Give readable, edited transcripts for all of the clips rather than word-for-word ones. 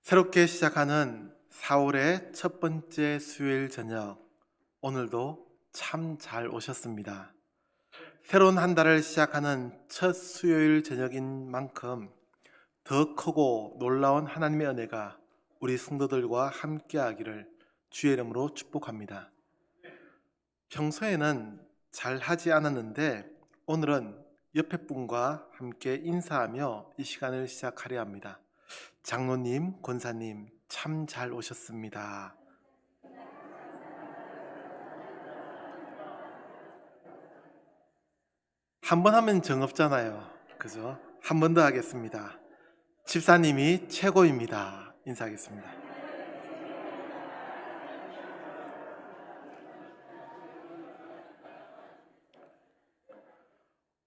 새롭게 시작하는 4월의 첫 번째 수요일 저녁, 오늘도 참 잘 오셨습니다. 새로운 한 달을 시작하는 첫 수요일 저녁인 만큼 더 크고 놀라운 하나님의 은혜가 우리 성도들과 함께하기를 주의 이름으로 축복합니다. 평소에는 잘 하지 않았는데 오늘은 옆에 분과 함께 인사하며 이 시간을 시작하려 합니다. 장로님, 권사님, 참 잘 오셨습니다. 한 번 하면 정없잖아요. 그죠? 한 번 더 하겠습니다. 집사님이 최고입니다. 인사하겠습니다.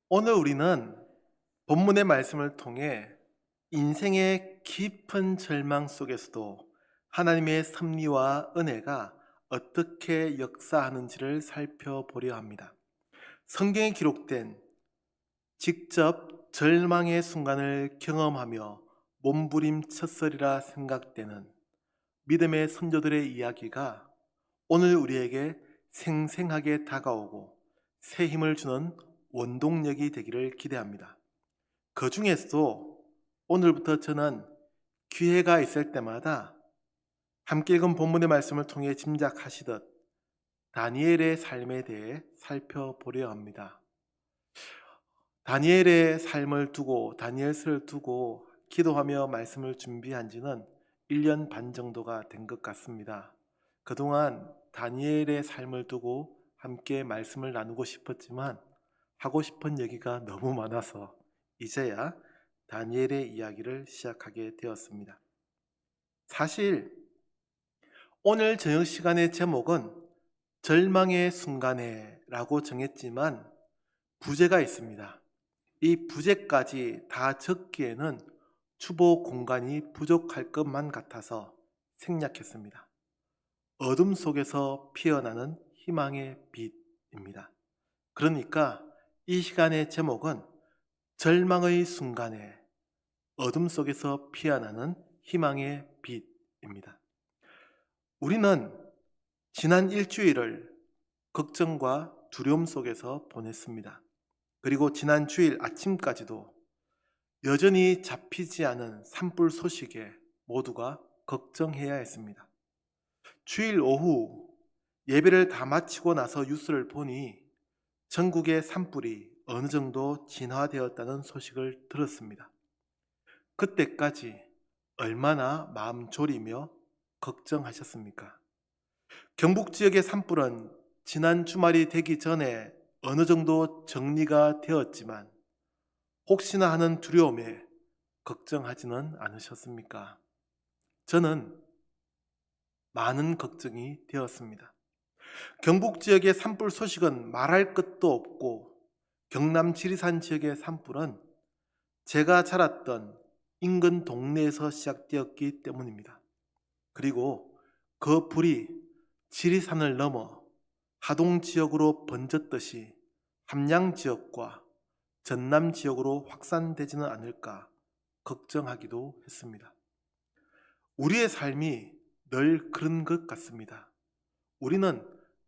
오늘 우리는 본문의 말씀을 통해 인생의 깊은 절망 속에서도 하나님의 섭리와 은혜가 어떻게 역사하는지를 살펴보려 합니다. 성경에 기록된 직접 절망의 순간을 경험하며 몸부림쳤으리라 생각되는 믿음의 선조들의 이야기가 오늘 우리에게 생생하게 다가오고 새 힘을 주는 원동력이 되기를 기대합니다. 그 중에서도 오늘부터 저는 기회가 있을 때마다 함께 읽은 본문의 말씀을 통해 짐작하시듯 다니엘의 삶에 대해 살펴보려 합니다. 다니엘의 삶을 두고, 다니엘서를 두고 기도하며 말씀을 준비한 지는 1년 반 정도가 된 것 같습니다. 그동안 다니엘의 삶을 두고 함께 말씀을 나누고 싶었지만 하고 싶은 얘기가 너무 많아서 이제야 다니엘의 이야기를 시작하게 되었습니다. 사실 오늘 저녁 시간의 제목은 절망의 순간에 라고 정했지만 부제가 있습니다. 이 부제까지 다 적기에는 추보 공간이 부족할 것만 같아서 생략했습니다. 어둠 속에서 피어나는 희망의 빛입니다. 그러니까 이 시간의 제목은 절망의 순간에 어둠 속에서 피어나는 희망의 빛입니다. 우리는 지난 일주일을 걱정과 두려움 속에서 보냈습니다. 그리고 지난 주일 아침까지도 여전히 잡히지 않은 산불 소식에 모두가 걱정해야 했습니다. 주일 오후 예배를 다 마치고 나서 뉴스를 보니 전국의 산불이 어느 정도 진화되었다는 소식을 들었습니다. 그때까지 얼마나 마음 졸이며 걱정하셨습니까? 경북 지역의 산불은 지난 주말이 되기 전에 어느 정도 정리가 되었지만 혹시나 하는 두려움에 걱정하지는 않으셨습니까? 저는 많은 걱정이 되었습니다. 경북 지역의 산불 소식은 말할 것도 없고 경남 지리산 지역의 산불은 제가 자랐던 인근 동네에서 시작되었기 때문입니다. 그리고 그 불이 지리산을 넘어 하동 지역으로 번졌듯이 함양 지역과 전남 지역으로 확산되지는 않을까 걱정하기도 했습니다. 우리의 삶이 늘 그런 것 같습니다. 우리는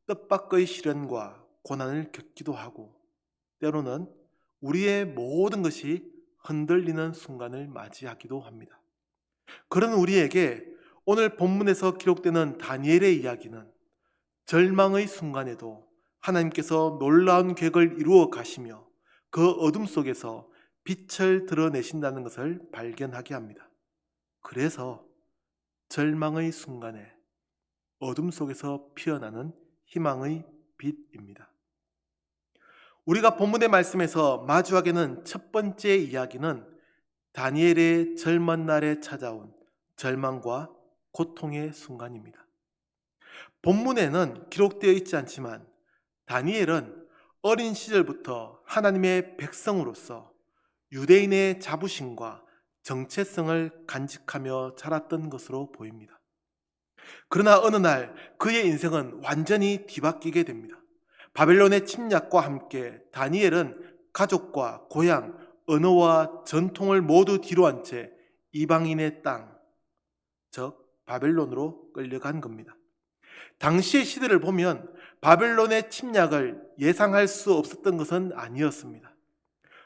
뜻밖의 시련과 고난을 겪기도 하고 때로는 우리의 모든 것이 흔들리는 순간을 맞이하기도 합니다. 그런 우리에게 오늘 본문에서 기록되는 다니엘의 이야기는 절망의 순간에도 하나님께서 놀라운 계획을 이루어 가시며 그 어둠 속에서 빛을 드러내신다는 것을 발견하게 합니다. 그래서 절망의 순간에 어둠 속에서 피어나는 희망의 빛입니다. 우리가 본문의 말씀에서 마주하게 되는 첫 번째 이야기는 다니엘의 젊은 날에 찾아온 절망과 고통의 순간입니다. 본문에는 기록되어 있지 않지만 다니엘은 어린 시절부터 하나님의 백성으로서 유대인의 자부심과 정체성을 간직하며 자랐던 것으로 보입니다. 그러나 어느 날 그의 인생은 완전히 뒤바뀌게 됩니다. 바벨론의 침략과 함께 다니엘은 가족과 고향, 언어와 전통을 모두 뒤로 한 채 이방인의 땅, 즉 바벨론으로 끌려간 겁니다. 당시의 시대를 보면 바벨론의 침략을 예상할 수 없었던 것은 아니었습니다.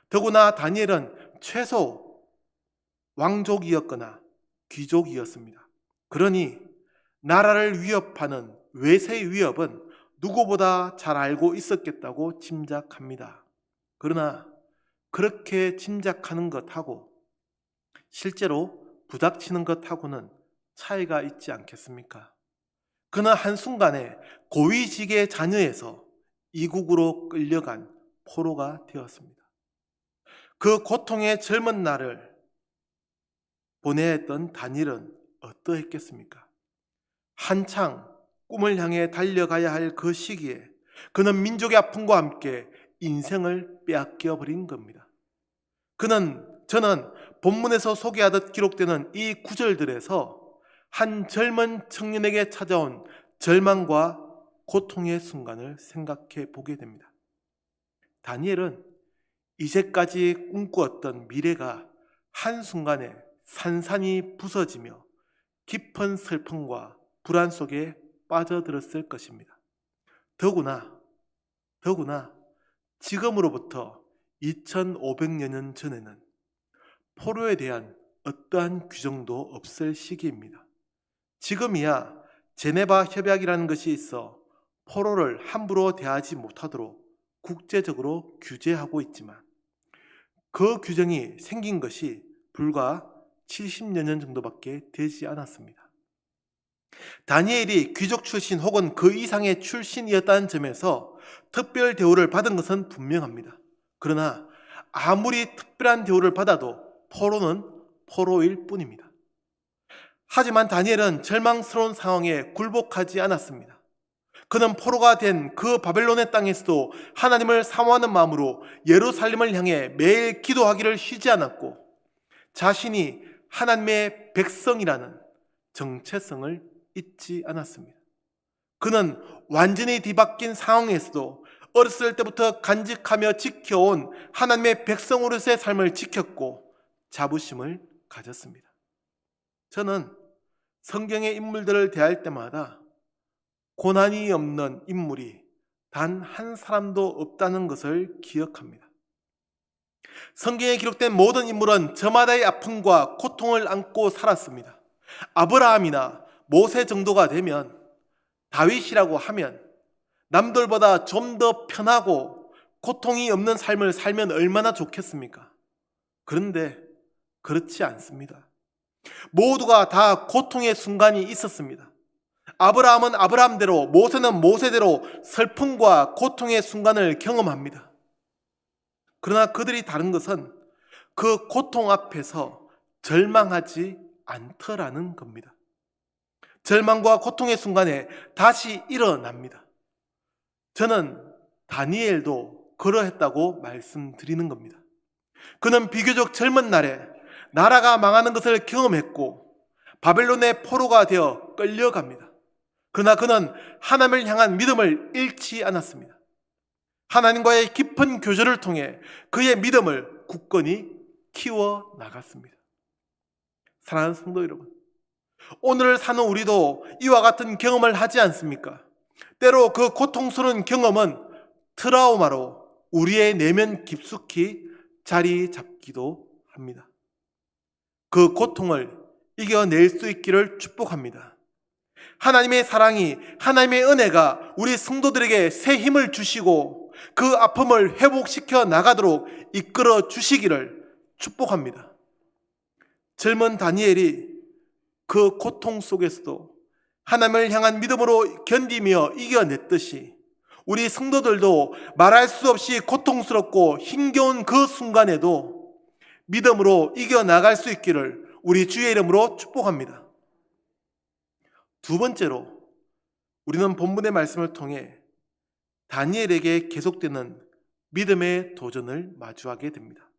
더구나 다니엘은 최소 왕족이었거나 귀족이었습니다. 그러니 나라를 위협하는 외세의 위협은 누구보다 잘 알고 있었겠다고 짐작합니다. 그러나 그렇게 짐작하는 것하고 실제로 부닥치는 것하고는 차이가 있지 않겠습니까? 그는 한순간에 고위직의 자녀에서 이국으로 끌려간 포로가 되었습니다. 그 고통의 젊은 날을 보내야 했던 다니엘은 어떠했겠습니까? 한창 꿈을 향해 달려가야 할 그 시기에 그는 민족의 아픔과 함께 인생을 빼앗겨 버린 겁니다. 저는 본문에서 소개하듯 기록되는 이 구절들에서 한 젊은 청년에게 찾아온 절망과 고통의 순간을 생각해 보게 됩니다. 다니엘은 이제까지 꿈꾸었던 미래가 한순간에 산산이 부서지며 깊은 슬픔과 불안 속에 빠져들었을 것입니다. 더구나 지금으로부터 2500여 년 전에는 포로에 대한 어떠한 규정도 없을 시기입니다. 지금이야 제네바 협약이라는 것이 있어 포로를 함부로 대하지 못하도록 국제적으로 규제하고 있지만 그 규정이 생긴 것이 불과 70여 년 정도밖에 되지 않았습니다. 다니엘이 귀족 출신 혹은 그 이상의 출신이었다는 점에서 특별 대우를 받은 것은 분명합니다. 그러나 아무리 특별한 대우를 받아도 포로는 포로일 뿐입니다. 하지만 다니엘은 절망스러운 상황에 굴복하지 않았습니다. 그는 포로가 된 그 바벨론의 땅에서도 하나님을 사모하는 마음으로 예루살렘을 향해 매일 기도하기를 쉬지 않았고 자신이 하나님의 백성이라는 정체성을 잊지 않았습니다. 그는 완전히 뒤바뀐 상황에서도 어렸을 때부터 간직하며 지켜온 하나님의 백성으로서의 삶을 지켰고 자부심을 가졌습니다. 저는 성경의 인물들을 대할 때마다 고난이 없는 인물이 단 한 사람도 없다는 것을 기억합니다. 성경에 기록된 모든 인물은 저마다의 아픔과 고통을 안고 살았습니다. 아브라함이나 모세 정도가 되면, 다윗이라고 하면 남들보다 좀 더 편하고 고통이 없는 삶을 살면 얼마나 좋겠습니까? 그런데 그렇지 않습니다. 모두가 다 고통의 순간이 있었습니다. 아브라함은 아브라함대로, 모세는 모세대로 슬픔과 고통의 순간을 경험합니다. 그러나 그들이 다른 것은 그 고통 앞에서 절망하지 않더라는 겁니다. 절망과 고통의 순간에 다시 일어납니다. 저는 다니엘도 그러했다고 말씀드리는 겁니다. 그는 비교적 젊은 날에 나라가 망하는 것을 경험했고 바벨론의 포로가 되어 끌려갑니다. 그러나 그는 하나님을 향한 믿음을 잃지 않았습니다. 하나님과의 깊은 교제를 통해 그의 믿음을 굳건히 키워 나갔습니다. 사랑하는 성도 여러분, 오늘을 사는 우리도 이와 같은 경험을 하지 않습니까? 때로 그 고통스러운 경험은 트라우마로 우리의 내면 깊숙이 자리 잡기도 합니다. 그 고통을 이겨낼 수 있기를 축복합니다. 하나님의 사랑이, 하나님의 은혜가 우리 성도들에게 새 힘을 주시고 그 아픔을 회복시켜 나가도록 이끌어 주시기를 축복합니다. 젊은 다니엘이 그 고통 속에서도 하나님을 향한 믿음으로 견디며 이겨냈듯이 우리 성도들도 말할 수 없이 고통스럽고 힘겨운 그 순간에도 믿음으로 이겨나갈 수 있기를 우리 주의 이름으로 축복합니다. 두 번째로 우리는 본문의 말씀을 통해 다니엘에게 계속되는 믿음의 도전을 마주하게 됩니다.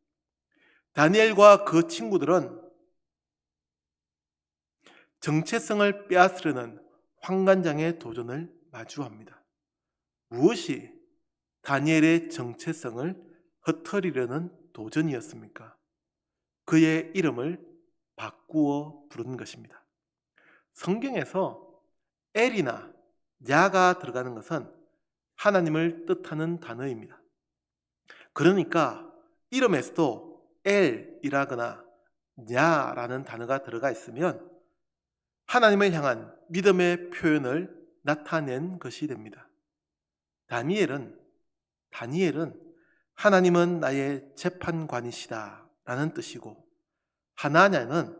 다니엘과 그 친구들은 정체성을 빼앗으려는 환관장의 도전을 마주합니다. 무엇이 다니엘의 정체성을 흩어리려는 도전이었습니까? 그의 이름을 바꾸어 부른 것입니다. 성경에서 엘이나 야가 들어가는 것은 하나님을 뜻하는 단어입니다. 그러니까 이름에서도 엘이라거나 야라는 단어가 들어가 있으면 하나님을 향한 믿음의 표현을 나타낸 것이 됩니다. 다니엘은 하나님은 나의 재판관이시다 라는 뜻이고, 하나냐는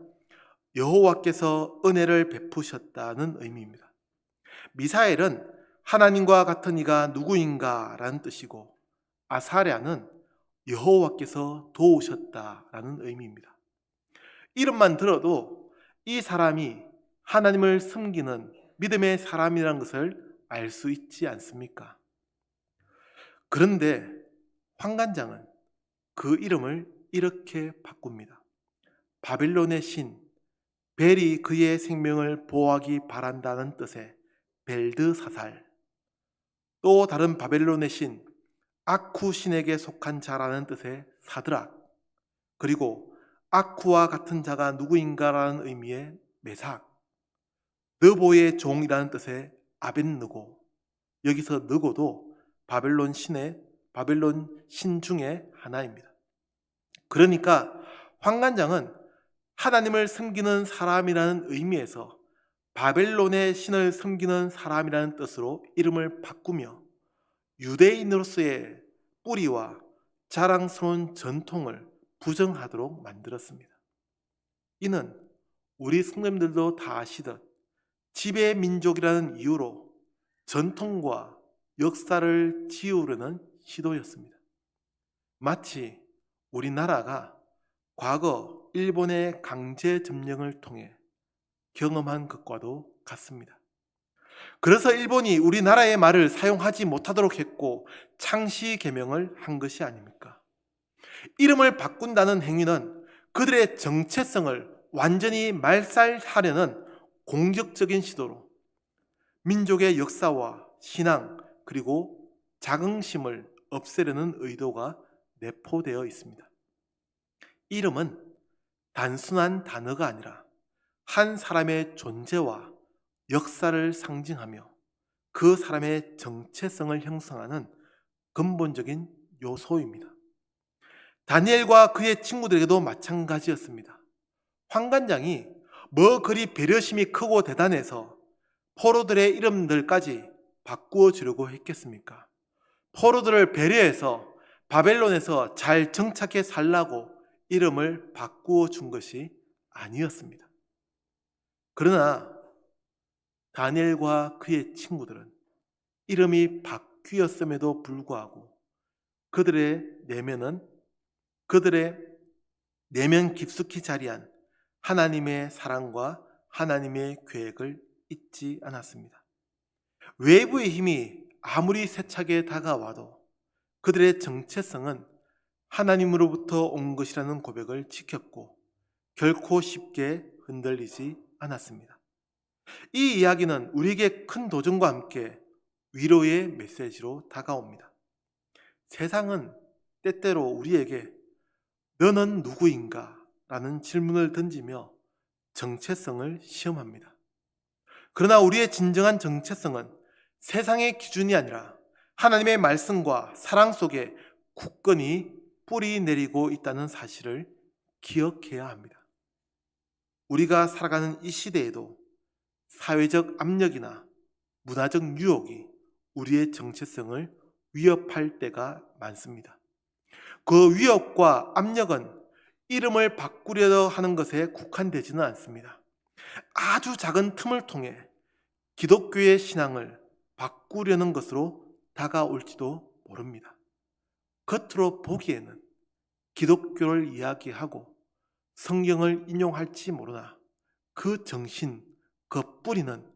여호와께서 은혜를 베푸셨다는 의미입니다. 미사엘은 하나님과 같은 이가 누구인가 라는 뜻이고, 아사랴는 여호와께서 도우셨다라는 의미입니다. 이름만 들어도 이 사람이 하나님을 섬기는 믿음의 사람이라는 것을 알 수 있지 않습니까? 그런데 환관장은 그 이름을 이렇게 바꿉니다. 바빌론의 신, 벨이 그의 생명을 보호하기 바란다는 뜻의 벨드사살, 또 다른 바벨론의 신, 아쿠 신에게 속한 자라는 뜻의 사드락, 그리고 아쿠와 같은 자가 누구인가라는 의미의 메삭, 느보의 종이라는 뜻의 아벳느고, 여기서 느고도 바벨론 신 중의 하나입니다. 그러니까 환관장은 하나님을 섬기는 사람이라는 의미에서 바벨론의 신을 섬기는 사람이라는 뜻으로 이름을 바꾸며 유대인으로서의 뿌리와 자랑스러운 전통을 부정하도록 만들었습니다. 이는 우리 성도님들도 다 아시듯 지배 민족이라는 이유로 전통과 역사를 지우려는 시도였습니다. 마치 우리나라가 과거 일본의 강제 점령을 통해 경험한 것과도 같습니다. 그래서 일본이 우리나라의 말을 사용하지 못하도록 했고 창시 개명을 한 것이 아닙니까? 이름을 바꾼다는 행위는 그들의 정체성을 완전히 말살하려는 공격적인 시도로 민족의 역사와 신앙 그리고 자긍심을 없애려는 의도가 내포되어 있습니다. 이름은 단순한 단어가 아니라 한 사람의 존재와 역사를 상징하며 그 사람의 정체성을 형성하는 근본적인 요소입니다. 다니엘과 그의 친구들에게도 마찬가지였습니다. 환관장이 뭐 그리 배려심이 크고 대단해서 포로들의 이름들까지 바꾸어 주려고 했겠습니까? 포로들을 배려해서 바벨론에서 잘 정착해 살라고 이름을 바꾸어 준 것이 아니었습니다. 그러나 다니엘과 그의 친구들은 이름이 바뀌었음에도 불구하고 그들의 내면 깊숙이 자리한 하나님의 사랑과 하나님의 계획을 잊지 않았습니다. 외부의 힘이 아무리 세차게 다가와도 그들의 정체성은 하나님으로부터 온 것이라는 고백을 지켰고 결코 쉽게 흔들리지 않았습니다. 이 이야기는 우리에게 큰 도전과 함께 위로의 메시지로 다가옵니다. 세상은 때때로 우리에게 너는 누구인가? 라는 질문을 던지며 정체성을 시험합니다. 그러나 우리의 진정한 정체성은 세상의 기준이 아니라 하나님의 말씀과 사랑 속에 굳건히 뿌리 내리고 있다는 사실을 기억해야 합니다. 우리가 살아가는 이 시대에도 사회적 압력이나 문화적 유혹이 우리의 정체성을 위협할 때가 많습니다. 그 위협과 압력은 이름을 바꾸려 하는 것에 국한되지는 않습니다. 아주 작은 틈을 통해 기독교의 신앙을 바꾸려는 것으로 다가올지도 모릅니다. 겉으로 보기에는 기독교를 이야기하고 성경을 인용할지 모르나 그 정신, 그 뿌리는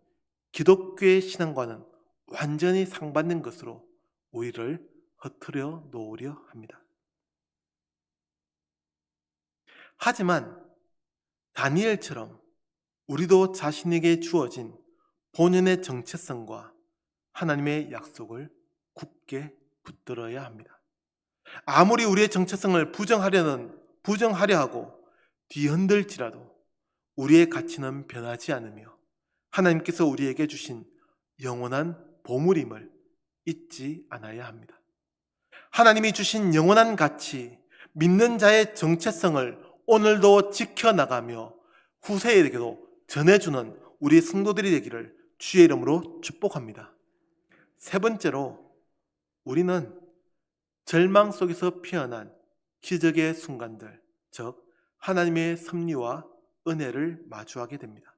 기독교의 신앙과는 완전히 상반된 것으로 우리를 흐트려 놓으려 합니다. 하지만 다니엘처럼 우리도 자신에게 주어진 본연의 정체성과 하나님의 약속을 굳게 붙들어야 합니다. 아무리 우리의 정체성을 부정하려 하고 뒤흔들지라도 우리의 가치는 변하지 않으며 하나님께서 우리에게 주신 영원한 보물임을 잊지 않아야 합니다. 하나님이 주신 영원한 가치, 믿는 자의 정체성을 오늘도 지켜나가며 후세에게도 전해주는 우리 성도들이 되기를 주의 이름으로 축복합니다. 세 번째로, 우리는 절망 속에서 피어난 기적의 순간들, 즉 하나님의 섭리와 은혜를 마주하게 됩니다.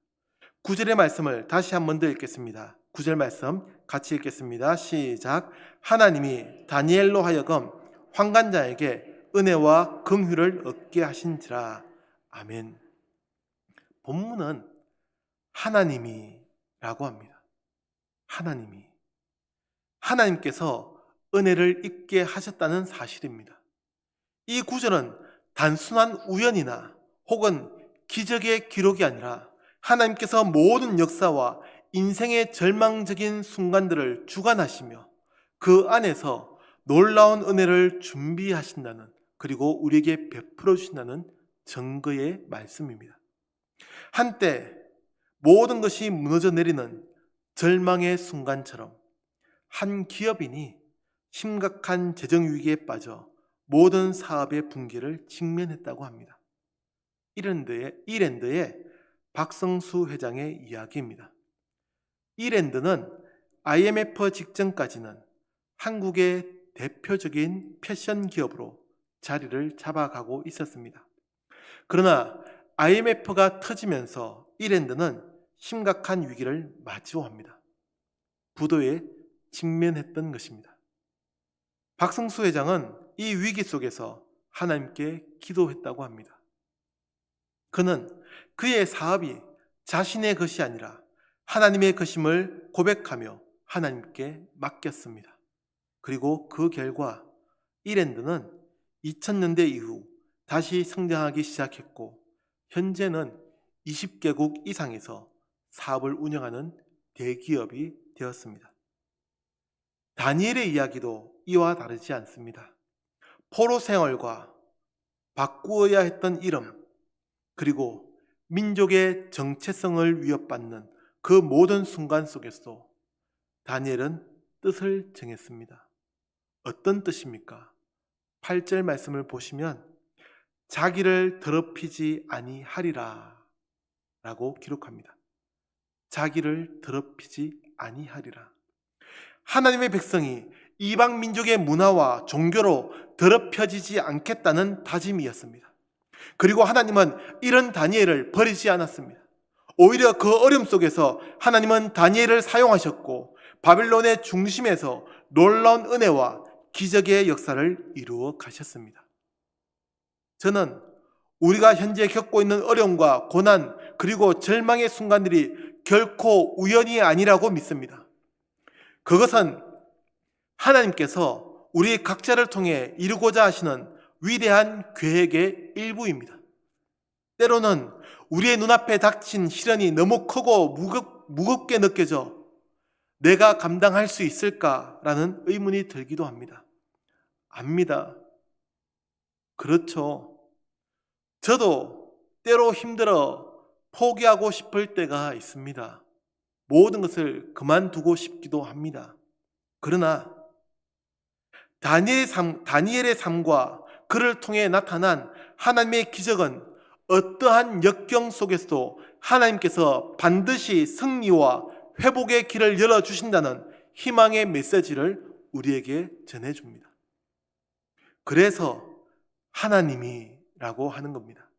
9절의 말씀을 다시 한 번 더 읽겠습니다. 9절 말씀 같이 읽겠습니다. 시작. 하나님이 다니엘로 하여금 환관자에게 은혜와 긍휼을 얻게 하신지라. 아멘. 본문은 하나님이라고 합니다. 하나님께서 은혜를 입게 하셨다는 사실입니다. 이 구절은 단순한 우연이나 혹은 기적의 기록이 아니라 하나님께서 모든 역사와 인생의 절망적인 순간들을 주관하시며 그 안에서 놀라운 은혜를 준비하신다는, 그리고 우리에게 베풀어 주신다는 증거의 말씀입니다. 한때 모든 것이 무너져 내리는 절망의 순간처럼 한 기업인이 심각한 재정 위기에 빠져 모든 사업의 붕괴를 직면했다고 합니다. 이랜드의 박성수 회장의 이야기입니다. 이랜드는 IMF 직전까지는 한국의 대표적인 패션 기업으로 자리를 잡아가고 있었습니다. 그러나 IMF가 터지면서 이랜드는 심각한 위기를 마주합니다. 부도에 직면했던 것입니다. 박성수 회장은 이 위기 속에서 하나님께 기도했다고 합니다. 그는 그의 사업이 자신의 것이 아니라 하나님의 것임을 고백하며 하나님께 맡겼습니다. 그리고 그 결과 이랜드는 2000년대 이후 다시 성장하기 시작했고, 현재는 20개국 이상에서 사업을 운영하는 대기업이 되었습니다. 다니엘의 이야기도 이와 다르지 않습니다. 포로 생활과 바꾸어야 했던 이름, 그리고 민족의 정체성을 위협받는 그 모든 순간 속에서 다니엘은 뜻을 정했습니다. 어떤 뜻입니까? 8절 말씀을 보시면 자기를 더럽히지 아니하리라 라고 기록합니다. 자기를 더럽히지 아니하리라. 하나님의 백성이 이방 민족의 문화와 종교로 더럽혀지지 않겠다는 다짐이었습니다. 그리고 하나님은 이런 다니엘을 버리지 않았습니다. 오히려 그 어려움 속에서 하나님은 다니엘을 사용하셨고 바빌론의 중심에서 놀라운 은혜와 기적의 역사를 이루어 가셨습니다. 저는 우리가 현재 겪고 있는 어려움과 고난, 그리고 절망의 순간들이 결코 우연이 아니라고 믿습니다. 그것은 하나님께서 우리 각자를 통해 이루고자 하시는 위대한 계획의 일부입니다. 때로는 우리의 눈앞에 닥친 시련이 너무 크고 무겁게 느껴져 내가 감당할 수 있을까라는 의문이 들기도 합니다. 압니다. 그렇죠. 저도 때로 힘들어 포기하고 싶을 때가 있습니다. 모든 것을 그만두고 싶기도 합니다. 그러나 다니엘의 삶과 그를 통해 나타난 하나님의 기적은 어떠한 역경 속에서도 하나님께서 반드시 승리와 회복의 길을 열어주신다는 희망의 메시지를 우리에게 전해줍니다. 그래서 하나님이라고 하는 겁니다.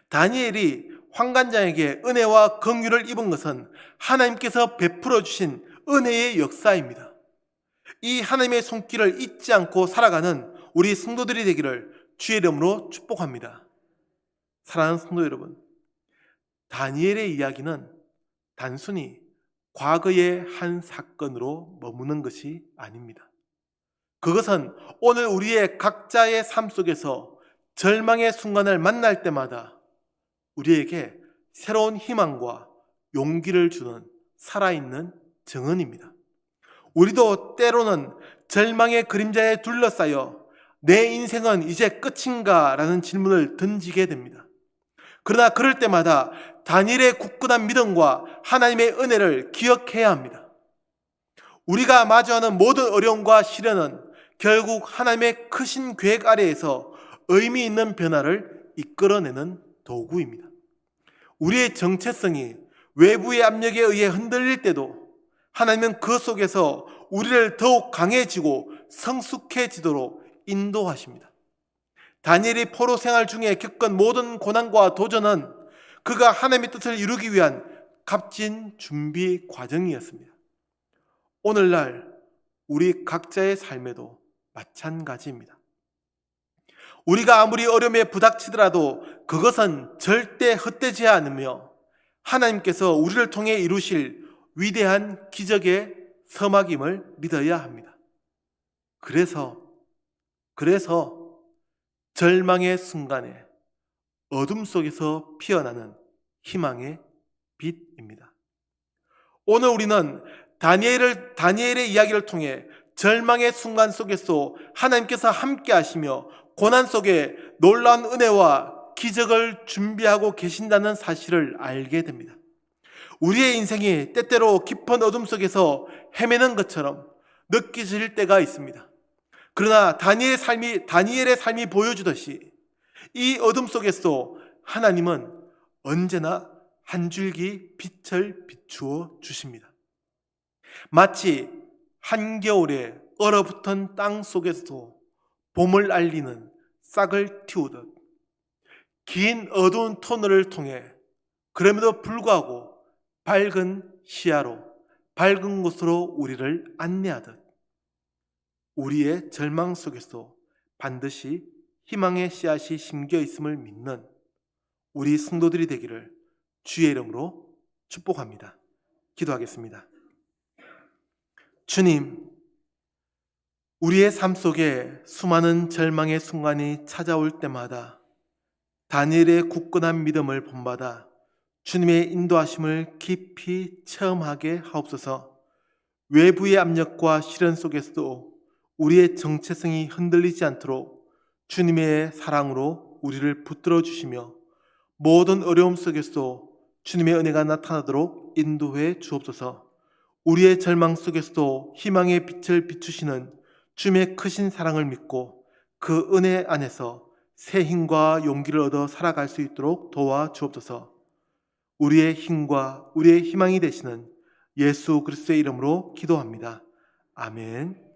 다니엘이 환관장에게 은혜와 긍휼을 입은 것은 하나님께서 베풀어 주신 은혜의 역사입니다. 이 하나님의 손길을 잊지 않고 살아가는 우리 성도들이 되기를 주의 이름으로 축복합니다. 사랑하는 성도 여러분, 다니엘의 이야기는 단순히 과거의 한 사건으로 머무는 것이 아닙니다. 그것은 오늘 우리의 각자의 삶 속에서 절망의 순간을 만날 때마다 우리에게 새로운 희망과 용기를 주는 살아있는 증언입니다. 우리도 때로는 절망의 그림자에 둘러싸여 내 인생은 이제 끝인가? 라는 질문을 던지게 됩니다. 그러나 그럴 때마다 다니엘의 굳건한 믿음과 하나님의 은혜를 기억해야 합니다. 우리가 마주하는 모든 어려움과 시련은 결국 하나님의 크신 계획 아래에서 의미 있는 변화를 이끌어내는 도구입니다. 우리의 정체성이 외부의 압력에 의해 흔들릴 때도 하나님은 그 속에서 우리를 더욱 강해지고 성숙해지도록 인도하십니다. 다니엘이 포로 생활 중에 겪은 모든 고난과 도전은 그가 하나님의 뜻을 이루기 위한 값진 준비 과정이었습니다. 오늘날 우리 각자의 삶에도 마찬가지입니다. 우리가 아무리 어려움에 부닥치더라도 그것은 절대 헛되지 않으며 하나님께서 우리를 통해 이루실 위대한 기적의 서막임을 믿어야 합니다. 그래서 절망의 순간에 어둠 속에서 피어나는 희망의 빛입니다. 오늘 우리는 다니엘의 이야기를 통해 절망의 순간 속에서 하나님께서 함께 하시며 고난 속에 놀라운 은혜와 기적을 준비하고 계신다는 사실을 알게 됩니다. 우리의 인생이 때때로 깊은 어둠 속에서 헤매는 것처럼 느껴질 때가 있습니다. 그러나 다니엘의 삶이 보여주듯이 이 어둠 속에서 하나님은 언제나 한 줄기 빛을 비추어 주십니다. 마치 한겨울에 얼어붙은 땅 속에서도 봄을 알리는 싹을 틔우듯 긴 어두운 터널을 통해 그럼에도 불구하고 밝은 시야로 밝은 곳으로 우리를 안내하듯 우리의 절망 속에서 반드시 희망의 씨앗이 심겨 있음을 믿는 우리 성도들이 되기를 주의 이름으로 축복합니다. 기도하겠습니다. 주님, 우리의 삶 속에 수많은 절망의 순간이 찾아올 때마다 다니엘의 굳건한 믿음을 본받아 주님의 인도하심을 깊이 체험하게 하옵소서. 외부의 압력과 시련 속에서도 우리의 정체성이 흔들리지 않도록 주님의 사랑으로 우리를 붙들어 주시며 모든 어려움 속에서도 주님의 은혜가 나타나도록 인도해 주옵소서. 우리의 절망 속에서도 희망의 빛을 비추시는 주님의 크신 사랑을 믿고 그 은혜 안에서 새 힘과 용기를 얻어 살아갈 수 있도록 도와 주옵소서. 우리의 힘과 우리의 희망이 되시는 예수 그리스도의 이름으로 기도합니다. 아멘.